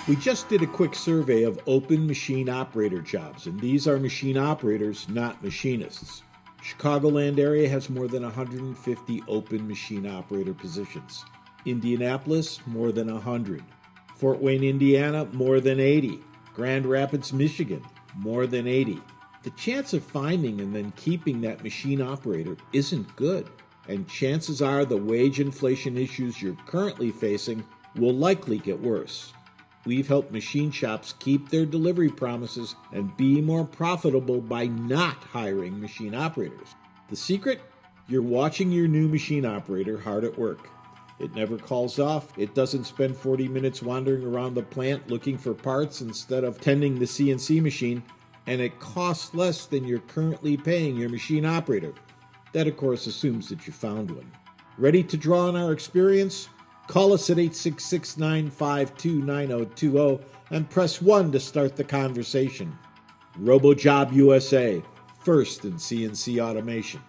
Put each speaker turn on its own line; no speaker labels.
We just did a quick survey of open machine operator jobs, and these are machine operators, not machinists. Chicagoland area has more than 150 open machine operator positions. Indianapolis, more than 100. Fort Wayne, Indiana, more than 80. Grand Rapids, Michigan, more than 80. The chance of finding and then keeping that machine operator isn't good, and chances are the wage inflation issues you're currently facing will likely get worse. We've helped machine shops keep their delivery promises and be more profitable by not hiring machine operators. The secret? You're watching your new machine operator hard at work. It never calls off. It doesn't spend 40 minutes wandering around the plant looking for parts instead of tending the CNC machine, and it costs less than you're currently paying your machine operator. That, of course, assumes that you found one. Ready to draw on our experience? Call us at 866-952-9020 and press 1 to start the conversation. RoboJob USA, first in CNC automation.